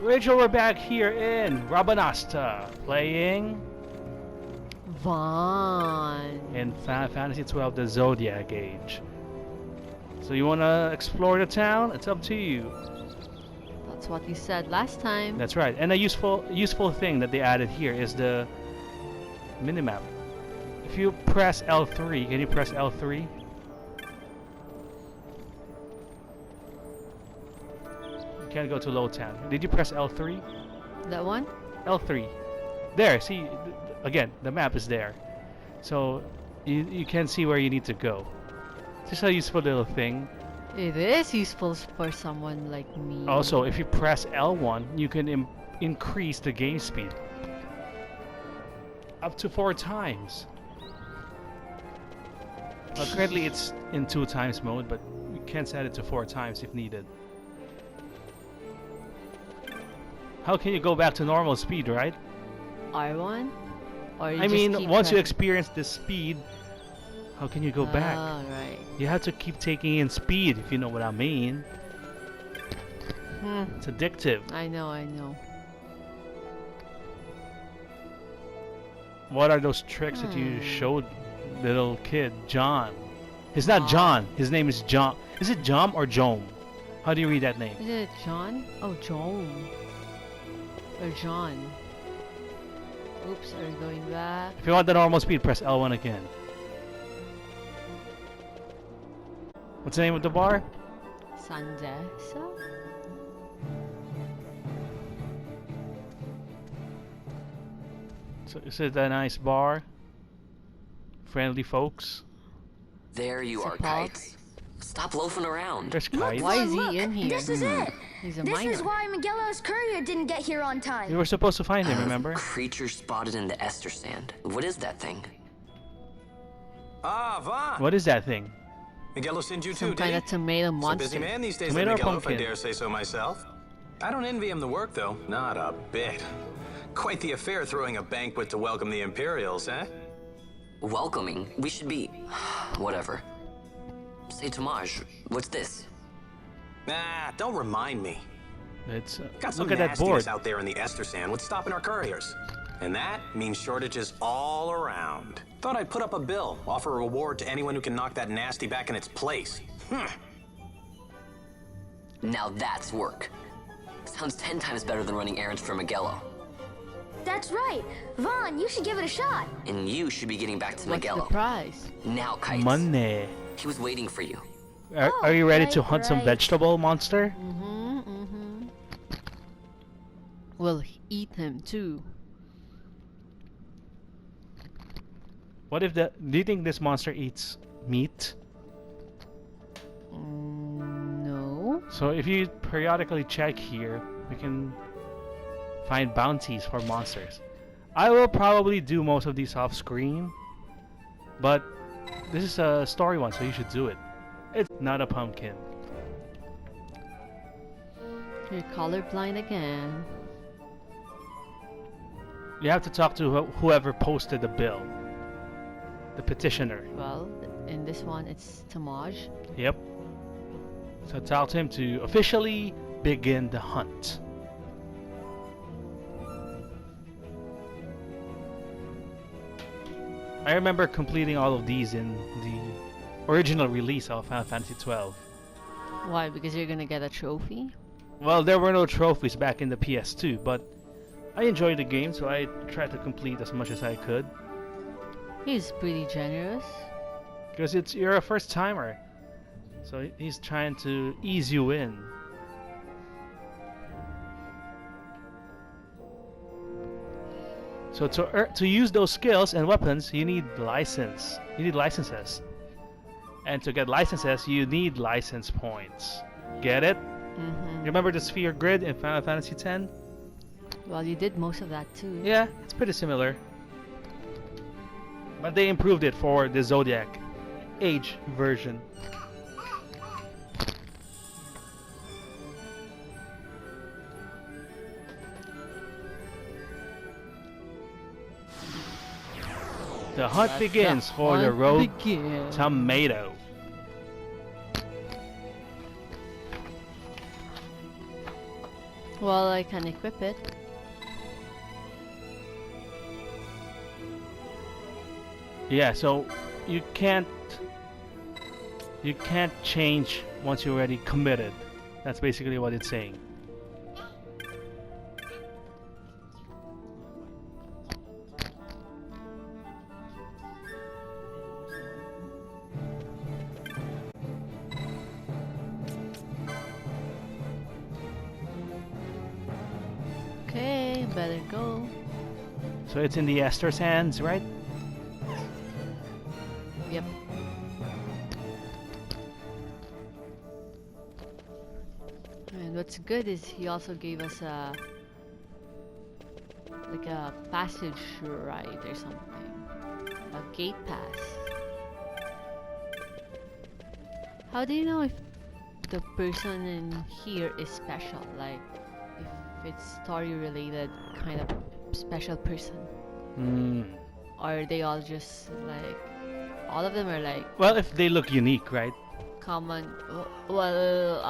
Rachel, we're back here in Rabanastre, playing Vaan. in Final Fantasy XII, the Zodiac Age. So you wanna explore the town? It's up to you. That's what you said last time. That's right. And a useful thing that they added here is the minimap. If you press L3, can you press L3? You can't go to low town. Did you press L3? That one? L3. There, see, again, the map is there. So you can see where you need to go. Just a useful little thing. It is useful for someone like me. Also, if you press L1, you can increase the game speed up to 4 times. Currently it's in 2 times mode, but you can set it to 4 times if needed. How can you go back to normal speed, right? R1? Or you I just mean, keep once you experience this speed, how can you go back? Oh, right. You have to keep taking in speed, if you know what I mean. It's addictive. I know. What are those tricks that you showed little kid, John? He's not John. His name is John. Is it John or Jome? How do you read that name? Is it John? Oh, John. Or John. Oops, are we going back? If you want the normal speed, press L1 again. What's the name of the bar? Sandesa? So is it a nice bar? Friendly folks? There you are, Kites. Stop loafing around. There's Kites. Why is he in here? This is it. He's a This minor. is why Miguelo's courier didn't get here on time. You were supposed to find him, remember? Creature spotted in the Ester sand. What is that thing? Ah, Vaan. What is that thing? Miguelo sent you Some too, kind did of tomato he? monster. Busy man these days, Tomato or Miguelo, if I pumpkin? dare say so myself. I don't envy him the work, though. Not a bit. Quite the affair throwing a banquet to welcome the Imperials, eh? Welcoming. We should be... whatever. Say Tomage, what's this? Nah, don't remind me. It's Got some look at that board. nastiness out there in the Ester sand. What's stopping our couriers? And that means shortages all around. Thought I'd put up a bill, offer a reward to anyone who can knock that nasty back in its place. Now that's work. Sounds 10 times better than running errands for Miguelo. That's right. Vaughn, you should give it a shot. And you should be getting back to What's the Miguelo. prize? Now, Kites. Money. He was waiting for you. Are you ready to right, hunt some right. vegetable monster? We'll eat him too. What if the... Do you think this monster eats meat? No. So if you periodically check here, we can find bounties for monsters. I will probably do most of these off screen, but this is a story one, so you should do it. It's not a pumpkin. You're colorblind again. You have to talk to whoever posted the bill. The petitioner. Well, in this one, it's Tomage. Yep. So talk to him to officially begin the hunt. I remember completing all of these in the original release of Final Fantasy XII. Why? Because you're gonna get a trophy? Well, there were no trophies back in the PS2, but I enjoyed the game, so I tried to complete as much as I could. He's pretty generous. Because you're a first timer, so he's trying to ease you in. So to use those skills and weapons, you need license. You need licenses, and to get licenses, you need license points. Get it? Remember the sphere grid in Final Fantasy X? Well, you did most of that too. Yeah, it's pretty similar. But they improved it for the Zodiac Age version. The hunt begins for the rogue tomato. Well, I can equip it. Yeah, so you can't change once you're already committed. That's basically what it's saying. Okay, better go. So it's in the Esther's hands, right? Yep. And what's good is he also gave us a like a passage ride or something. A gate pass. How do you know if the person in here is special? Like if it's story related kind of special person? Hmm. Or are they all just like all of them are like Well, if they look unique, right? common? Well,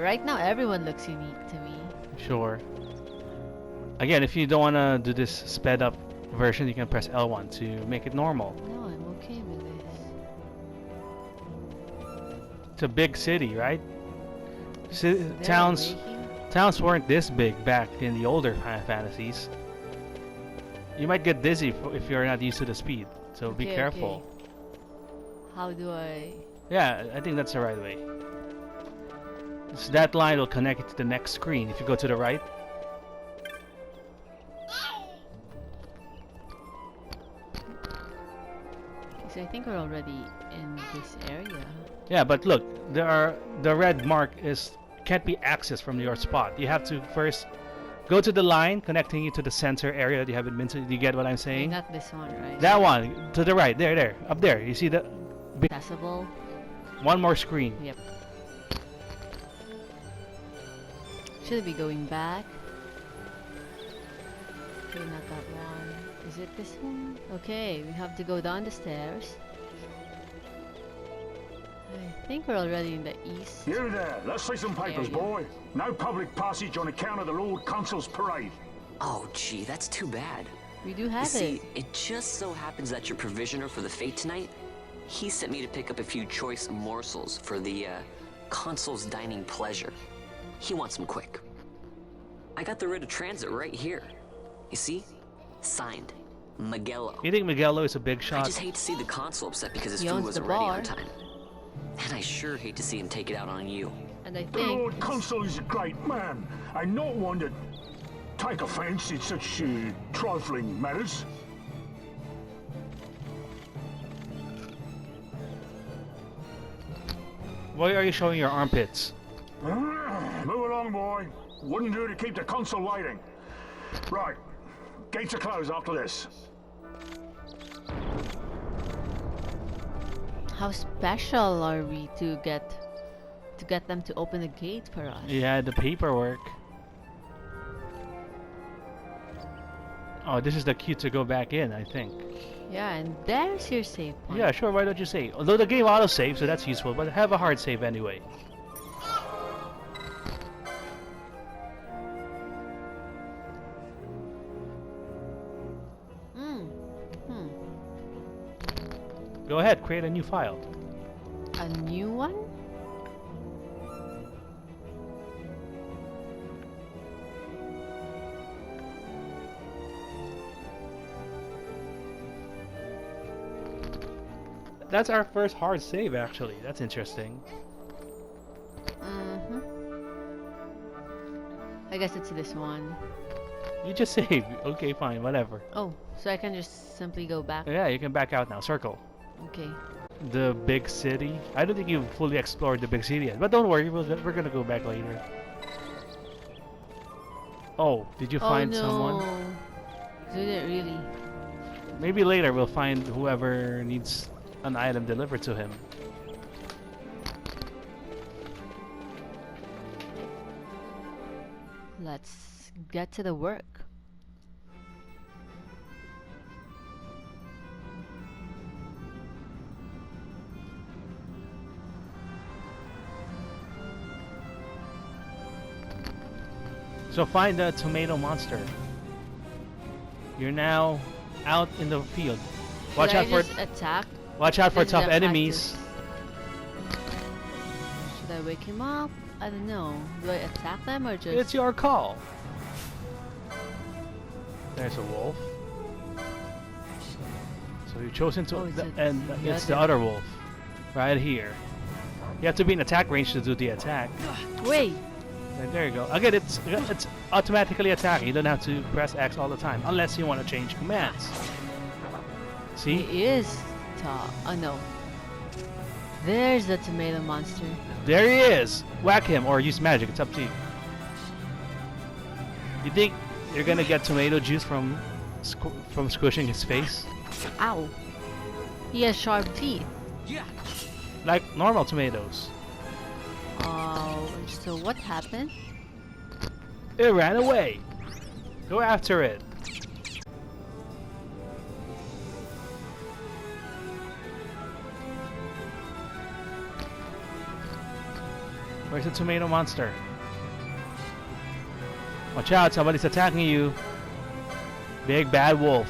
right now everyone looks unique to me. Sure. Again, if you don't want to do this sped up version, you can press L1 to make it normal. No, I'm okay with this. It's a big city, right? Is there a Towns way here? towns weren't this big back in the older Final Fantasies. You might get dizzy if you're not used to the speed, so be Okay, careful. okay. How do I? Yeah, I think that's the right way. So that line will connect it to the next screen if you go to the right. Because I think we're already in this area. Yeah, but look, the red mark can't be accessed from your spot. You have to first go to the line connecting you to the center area that you haven't been to. Do you get what I'm Okay, saying? not this one, right? That one to the right, there, up there. You see the Accessible. one more screen. Yep. Should be going back. Okay, not that one. Is it this one? Okay, we have to go down the stairs. I think we're already in the east. You there, let's see some papers, Area. boy. No public passage on account of the Lord Consul's parade. Oh, gee, that's too bad. We do You have see, it. it just so happens that your provisioner for the fete tonight, he sent me to pick up a few choice morsels for the consul's dining pleasure. He wants them quick. I got the writ of transit right here. You see? Signed, Miguelo. You think Miguelo is a big I shot? just hate to see the consul upset because his He food owns wasn't the ready bar. on time. And I sure hate to see him take it out on you. And I The think Lord Consul is a great man, and not one to take offence in such trifling matters. Why are you showing your armpits? Move along, boy. Wouldn't do to keep the Consul waiting. Right, gates are closed after this. how special are we to get them to open the gate for us? Yeah, the paperwork. Oh, this is the key to go back in, I think. Yeah, and there's your save point. Yeah, sure, why don't you save? Although the game auto-save, so that's useful, but have a hard save anyway. Go ahead, create a new file. A new one? That's our first hard save, actually. That's interesting. Mm-hmm. I guess it's this one. You just save. Okay, fine, whatever. Oh, so I can just simply go back. Yeah, you can back out now. Circle. Okay. The big city. I don't think you've fully explored the big city yet, but don't worry, we're gonna go back later. Oh, did you find someone? Did it really? Maybe later we'll find whoever needs an item delivered to him. Let's get to the work. So find the tomato monster. You're now out in the field. Watch Should I out for just attack? watch out for This is tough a enemies. Should I wake him up? I don't know. Do I attack them or just? It's your call. There's a wolf. So you've chosen to, Oh, is it and the it's the other? other wolf, right here. You have to be in attack range to do the attack. Wait. And there you go. Again, it's automatically attacking. You don't have to press X all the time, unless you want to change commands. See? He is top. Oh no. There's the tomato monster. There he is. Whack him or use magic. It's up to you. You think you're gonna get tomato juice from squishing his face? Ow. He has sharp teeth. Like normal tomatoes. Oh, so what happened? It ran away. Go after it. Where's the tomato monster? Watch out, somebody's attacking you. Big bad wolf.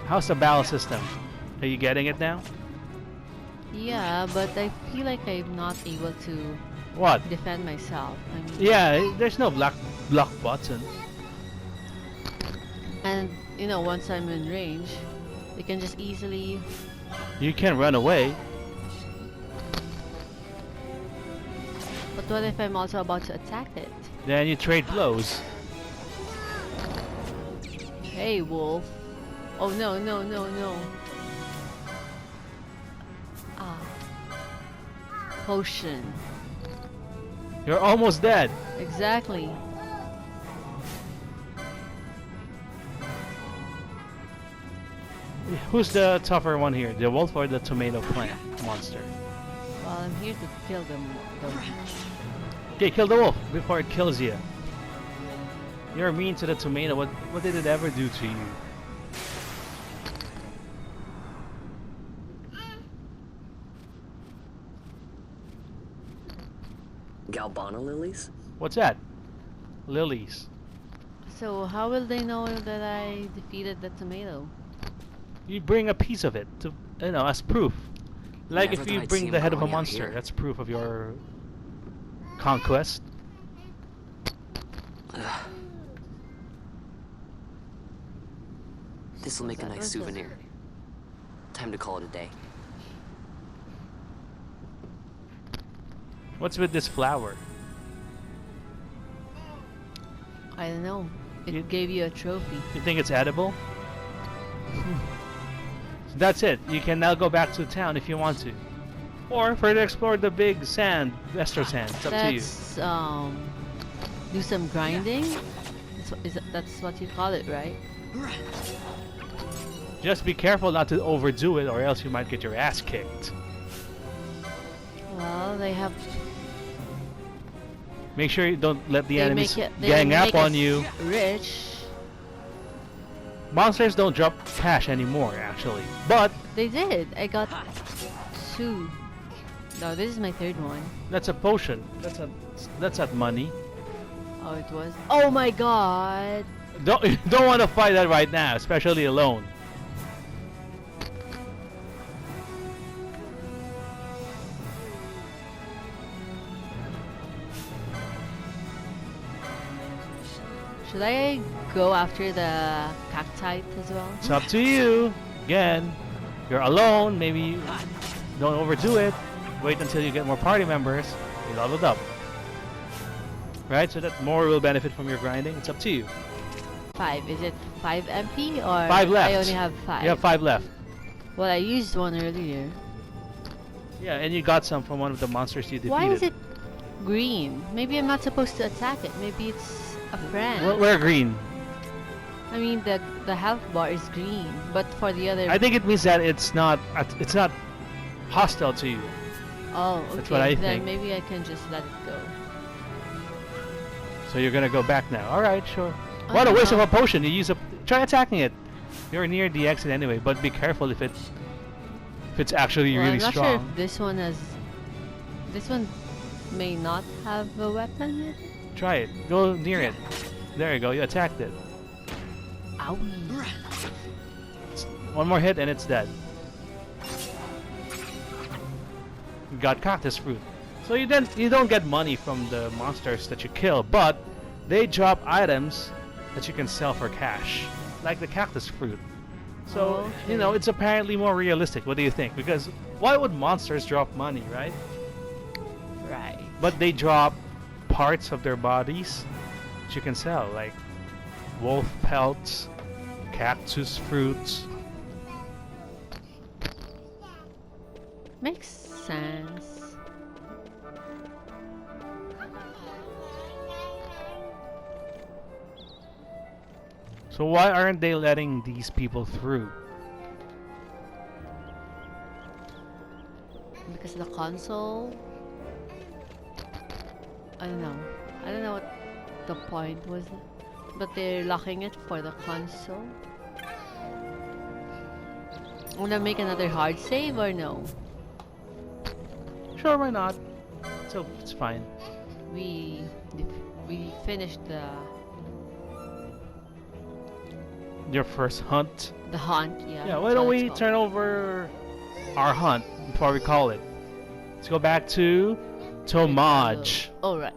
How's the battle system? Are you getting it now? Yeah, but I feel like I'm not able to What? defend myself. I mean, Yeah, there's no block button. and you know, once I'm in range, they can just easily. You can run away. But what if I'm also about to attack it? Then you trade blows. Hey, wolf. Oh no, no, no, no. Ah. Potion. You're almost dead. Exactly. Who's the tougher one here? The wolf or the tomato plant monster? Well, I'm here to kill them. Okay, kill the wolf before it kills you. You're mean to the tomato. What did it ever do to you? Galbana lilies? What's that? Lilies. So how will they know that I defeated the tomato? You bring a piece of it to, as proof. Like Never if thought you I'd bring see the him head of a growing out monster, here. that's proof of your conquest. This'll make a That nice was souvenir. Time to call it a day. What's with this flower? I don't know. It You- gave you a trophy. You think it's edible? So that's it. You can now go back to town if you want to. Or further explore the big sand, Vestor sand. It's up to you. That's do some grinding. That's what you call it, right? Just be careful not to overdo it or else you might get your ass kicked. Well, they have. Make sure you don't let the They enemies make it. They gang up make on us you. Rich. Monsters don't drop cash anymore, actually. But They did. I got 2. No, this is my 3rd one. that's a potion. That's not money. Oh, it was. Oh my god. Don't want to fight that right now, especially alone. Should I go after the cacti as well? It's up to you. Again, you're alone. Maybe don't overdo it. Wait until you get more party members. You leveled up. Right? So that more will benefit from your grinding. It's up to you. 5. Is it 5 MP or 5 left. I only have 5? You have 5 left. Well, I used one earlier. Yeah, and you got some from one of the monsters you defeated. Why is it green? Maybe I'm not supposed to attack it. Maybe it's a friend. Where green? I mean, the health bar is green, but for the other. I think it means that it's not hostile to you. Oh, okay. That's what I then think. maybe I can just let it go. So you're gonna go back now. All right, sure. What a waste of a potion. You use try attacking it. You're near the exit anyway, but be careful if it's actually Well, really I'm not strong. sure if this one has. This one may not have a weapon with it? Try it. Go near it. There you go. You attacked it. Owie. One more hit and it's dead. You got cactus fruit. So you don't get money from the monsters that you kill, but they drop items that you can sell for cash, like the cactus fruit. So, you know, it's apparently more realistic. What do you think? Because why would monsters drop money, right? Right. But they drop parts of their bodies that you can sell, like wolf pelts, cactus fruits. Makes sense. So why aren't they letting these people through? Because the console... I don't know. I don't know what the point was. But they're locking it for the console. Wanna make another hard save or no? Sure, why not? So it's fine. We finished Your first hunt. the hunt, yeah. Yeah, why that's don't what it's we called. turn over our hunt before we call it? Let's go back to Tomaj. Oh, right.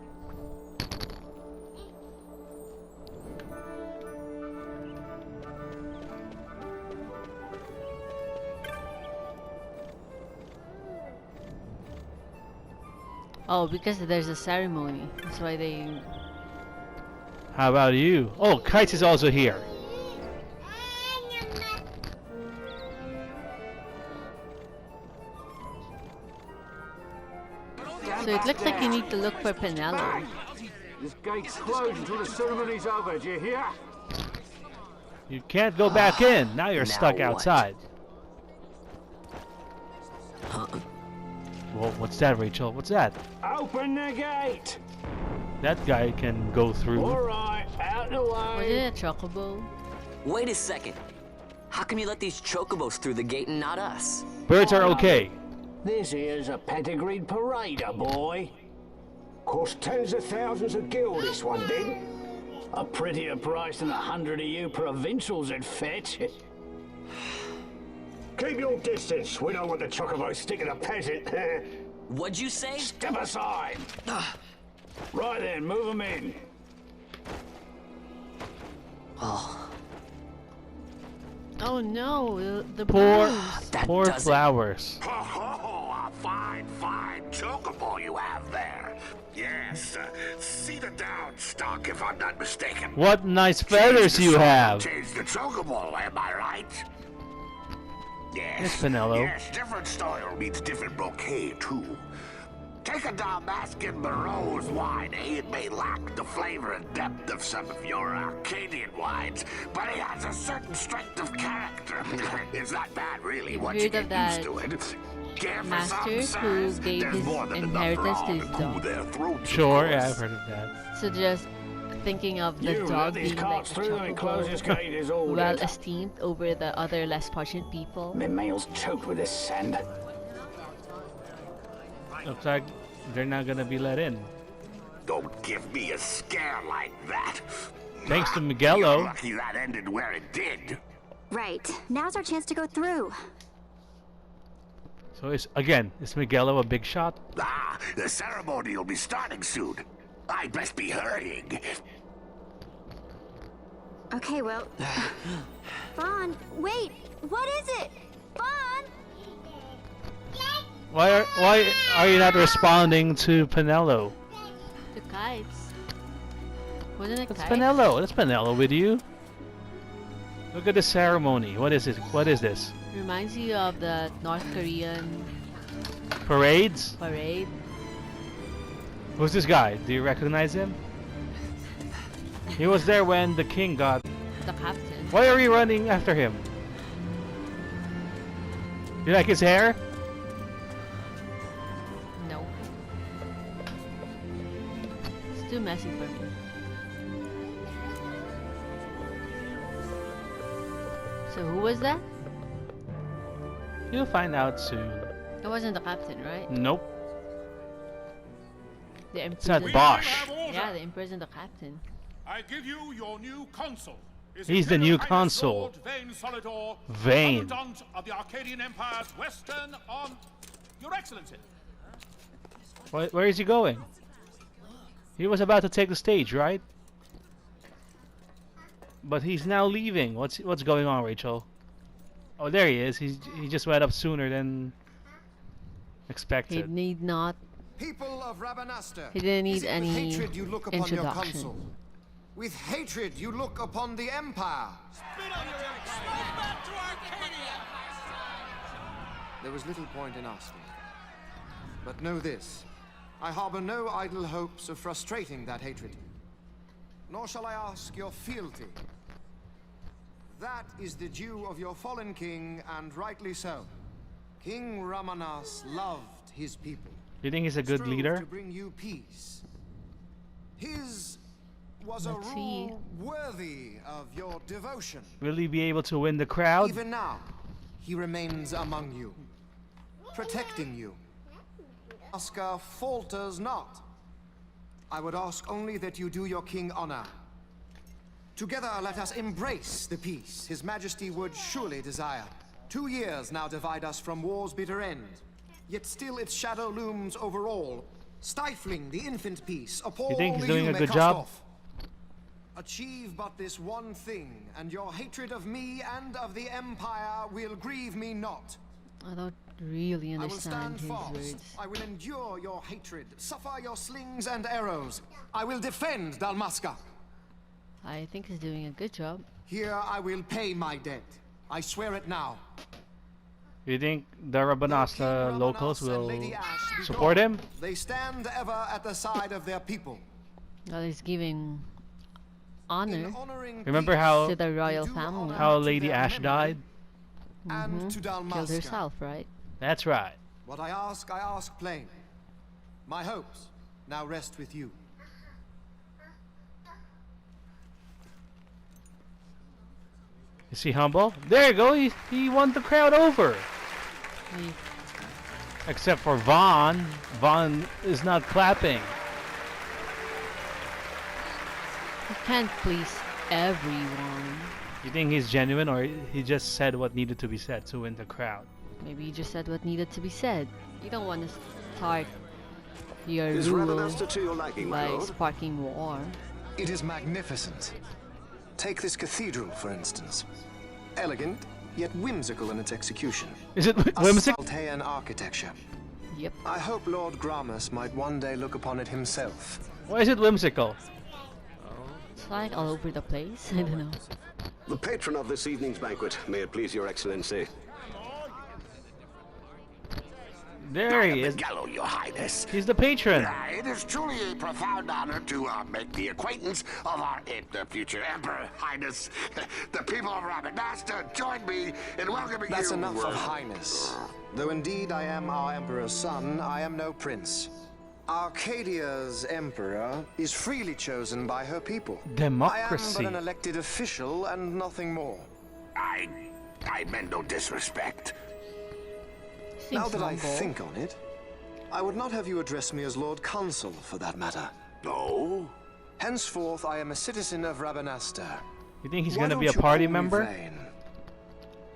Oh, because there's a ceremony. That's why they... How about you? Oh, Kites is also here. So it looks like you need to look for Penelo. This gate's closed until the ceremony's over, do you hear? You can't go back in. Now you're Now stuck what? outside. Well, what's that, Rachel? What's that? Open the gate! That guy can go through. Alright, out the Was way. it a chocobo? Wait a second. How come you let these chocobos through the gate and not us? Birds are okay. This here's a pedigreed parader, boy. Cost tens of thousands of gil, this one did. A prettier price than 100 of you provincials would fetch. Keep your distance. We don't want the chocobo sticking a peasant. What'd you say? Step aside. Right then, move them in. Oh no, the Poor, bruise. That poor does it. flowers. Oh, a fine, fine chocobo you have there. Yes, cedar down stock, if I'm not mistaken. What nice feathers you have. Change the chocobo, am I right? Yes. Yes, Penelo. Yes, different style means different bouquet, too. Take a Damascus Barreau's wine, eh? It may lack the flavor and depth of some of your Arcadian wines, but it has a certain strength of character. It's not bad, really, once you Heard get of that used to it. Care for master some, who sirs? gave There's his more than enough for inheritance all to his cool dog. their throats, of Sure, yeah, course. I've heard of that. So just thinking of the You dog let these being like carts a through and close this chocobo, gate is all well dead. esteemed over the other less fortunate people. My mail's choked with this sand. Looks like they're not gonna be let in. Don't give me a scare like that. Thanks to You're Miguelo. lucky that ended where it did. Right. Now's our chance to go through. So is Miguelo a big shot? Ah, the ceremony will be starting soon. I'd best be hurrying. Okay, well... Vaan, wait! What is it? Vaan! Why are you not responding to Penelo? The kites. Wasn't it That's kites? Penelo. That's Penelo with you. Look at the ceremony. What is it? What is this? Reminds you of the North Korean Parades? parade. Who's this guy? Do you recognize him? He was there when the king got... The captain. Why are you running after him? You like his hair? No. It's too messy for me. So who was that? You'll find out soon. That wasn't the captain, right? Nope. They It's not imprisoned. Bosch. Yeah, they imprisoned the captain. I give you your new consul. His He's the new Imperial Highness consul. Lord Vayne Solidor, Vayne. Commandant of the Arcadian Empire's Western on... Your Excellency. Where is he going? He was about to take the stage, right? But he's now leaving. What's going on, Rachel? Oh, there he is. He just went up sooner than He expected. need not. People of Rabanastre, He didn't need is it with any hatred you look upon your introduction. consul? With hatred you look upon the Empire. There was little point in asking. But know this, I harbor no idle hopes of frustrating that hatred. Nor shall I ask your fealty. That is the due of your fallen king, and rightly so. King Rabanastre loved his people. You think he's a good Strove leader? to bring you peace. His was Let's a see. rule worthy of your devotion. Will he be able to win the crowd? Even now, he remains among you, protecting you. Oscar falters not. I would ask only that you do your king honor. Together let us embrace the peace His Majesty would surely desire. 2 years now divide us from war's bitter end, yet still its shadow looms over all, stifling the infant peace. Upon You think he's all doing you a may good cast job? off. Achieve but this one thing, and your hatred of me and of the Empire will grieve me not. I don't really I will understand stand his fast. words. I will endure your hatred, suffer your slings and arrows. I will defend Dalmasca. I think he's doing a good job. Here I will pay my debt. I swear it now. You think the Though Rabanastre King locals Rabanastre and will Lady Ash be support gone, him? They stand ever at the side of their people. Well, he's giving In honor honoring Remember peace, how- to the they royal do family. honor How to Lady their Ash memory died? and to Killed Dalmasca. herself, right? That's right. What I ask plain. My hopes now rest with you. Is he humble? There you go. He won the crowd over. He, Except for Vaan. Vaan is not clapping. he can't please everyone. You think he's genuine, or he just said what needed to be said to win the crowd? Maybe you just said what needed to be said. You don't want to start your Is rule Rabanastre to your liking, my by lord? sparking war. It is magnificent. Take this cathedral, for instance. Elegant, yet whimsical in its execution. Is it A whimsical? Saltean architecture. Yep. I hope Lord Gramus might one day look upon it himself. Why is it whimsical? It's like all over the place. I don't know. The patron of this evening's banquet, may it please your excellency. There he is. Gallo, your highness. He's the patron. It is truly a profound honor to make the acquaintance of our future emperor, highness. The people of Rabanastre join me in welcoming That's you. enough of highness. Though indeed I am our emperor's son, I am no prince. Arcadia's emperor is freely chosen by her people. Democracy. I am but an elected official and nothing more. I meant no disrespect. Now Seems that I humble. think on it, I would not have you address me as Lord Consul, for that matter. No? Henceforth, I am a citizen of Rabanastre. You think he's Why gonna be a don't you party call me member? Vayne?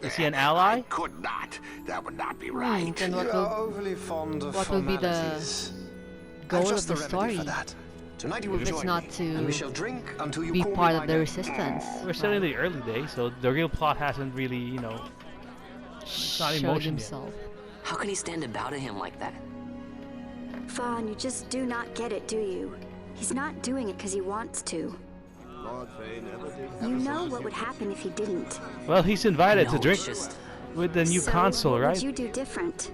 Is he an I ally? could not. That would not be right. Then what You are will, overly fond of what will be the formalities. I've goal of just the remedy story? for that. Tonight you will If it's join not me, to and we shall drink until you be call me part by of the name. resistance. We're still in the early days, so the real plot hasn't really, not in Showed motion yet. himself. How can he stand to bow to him like that? Vaan, you just do not get it, do you? He's not doing it because he wants to. Lord Vayne ever did You know what would happen if he didn't. Well, he's invited No, to drink it's just... with the new So console, what right? would you do different?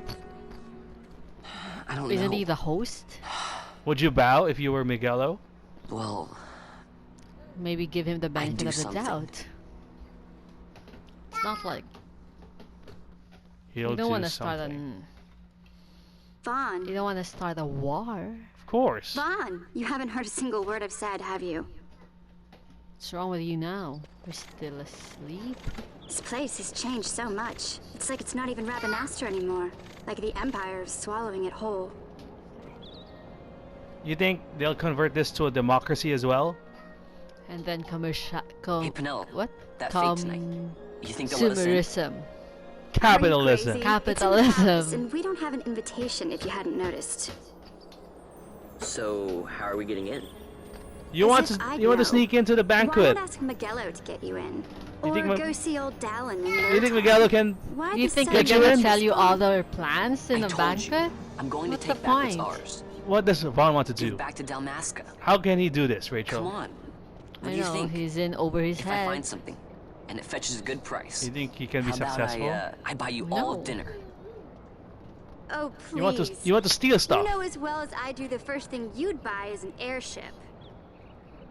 I don't Isn't know. he the host? Would you bow if you were Miguelo? Well, Maybe give him the benefit do of the something. doubt. It's not like He'll you don't do want to start something. Vaan, you don't want to start a war. Of course. Vaan, you haven't heard a single word I've said, have you? What's wrong with you now? You're still asleep? This place has changed so much. It's like it's not even Rabanastre anymore. Like the Empire is swallowing it whole. You think they'll convert this to a democracy as well? And then commercial. Hey, Penelope. What? That fate tonight. You think they'll let us in? Consumerism. Capitalism. It's Capitalism. in the house, and we don't have an invitation if you hadn't noticed. So, how are we getting in? You want to sneak into the banquet? Why not ask Magello to get you in? You Or think go see old Dallin and You think Magello can? Why You think get they're you gonna in? tell you all their plans in I a told you. banquet? I'm going What's to the take back what's point? ours. What does Vaan want to do? Give back to Dalmasca. How can he do this, Rachel? Come on. What I do you know, think? he's in over his If head. I find something, and it fetches a good price, You think he can be how about successful? I buy you all No. dinner? Oh, please. You want to steal stuff? You know as well as I do the first thing you'd buy is an airship.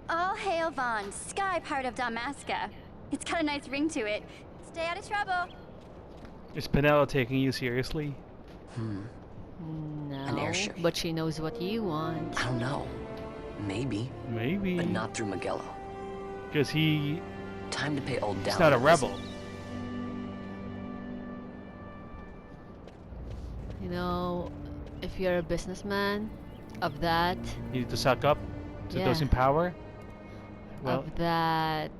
All hail Vaan, sky part of Dalmasca. It's got a nice ring to it. Stay out of trouble. Is Penelope taking you seriously? No, airship. but she knows what you want. I don't know. Maybe, Maybe. but not through Magello. Because he's Time to pay old Dallin. not a rebel. You know, if you're a businessman of that, You need to suck up to those Yeah. in power. Well, of that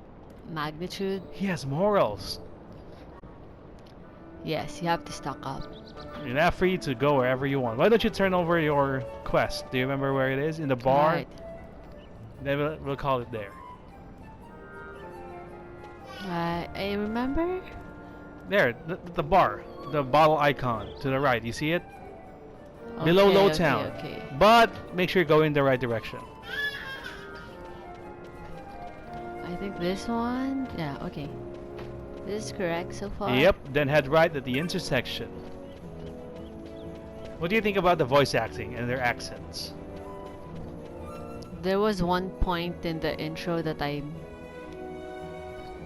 magnitude, he has morals. yes, you have to stock up. You're not free to go wherever you want. Why don't you turn over your quest? Do you remember where it is? In the bar? Right. Then we'll call it there. I remember. There, the bar. The bottle icon to the right. You see it? Below Okay, Low okay, Town. okay. But make sure you go in the right direction. I think this one. Yeah, okay. This is correct so far. Yep, then head right at the intersection. What do you think about the voice acting and their accents? There was one point in the intro that I'm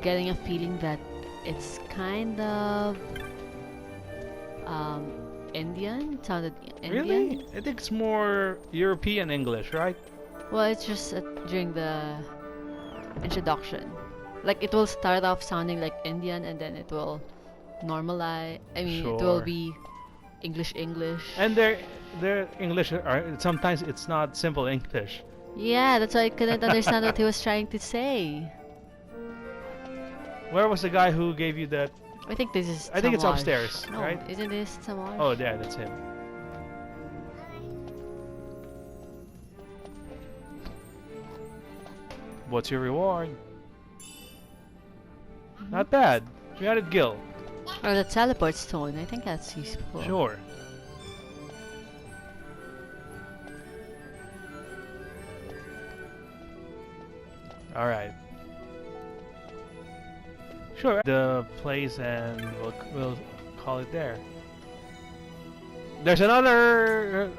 getting a feeling that it's kind of Indian. It sounded Indian. Really? I think it's more European English, right? Well, it's just during the introduction. Like it will start off sounding like Indian and then it will normalize. I mean, it will Sure. be English. And their English are sometimes it's not simple English. Yeah, that's why I couldn't understand what he was trying to say. Where was the guy who gave you that? I think this is. I think it's Samaj. upstairs, No, right? isn't this Samaj? Oh, yeah, that's him. What's your reward? Not bad. 300 gil. Or the teleport stone. I think that's useful. Sure. Alright. Sure. The place and we'll call it there. There's another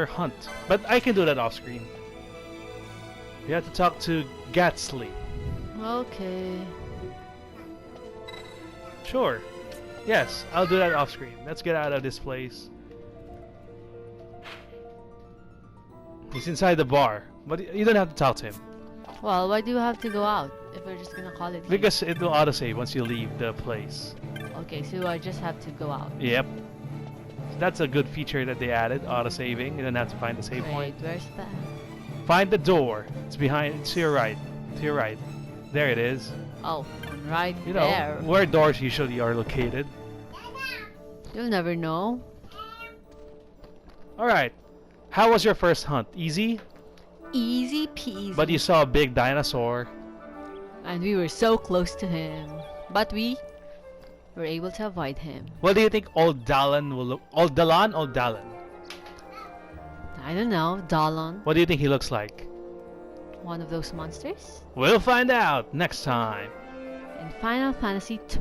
hunt, but I can do that off screen. You have to talk to Gatsley. Okay. Sure. Yes, I'll do that off screen. Let's get out of this place. He's inside the bar, but you don't have to talk to him. Well, why do you have to go out if we're just gonna call it? Because it will autosave once you leave the place. Okay, so I just have to go out. Yep. That's a good feature that they added, autosaving. You don't have to find the save Wait, point. where's that? Find the door. It's behind, it's to your right. To your right. There it is. Oh, right You know, there. where doors usually are located. You'll never know. Alright. How was your first hunt? Easy? Easy peasy. But you saw a big dinosaur. And we were so close to him. But we were able to avoid him. What do you think Old Dallin will look? Old Dalan? Old Dallin? I don't know, Dahlon. What do you think he looks like? One of those monsters? We'll find out next time. In Final Fantasy XII.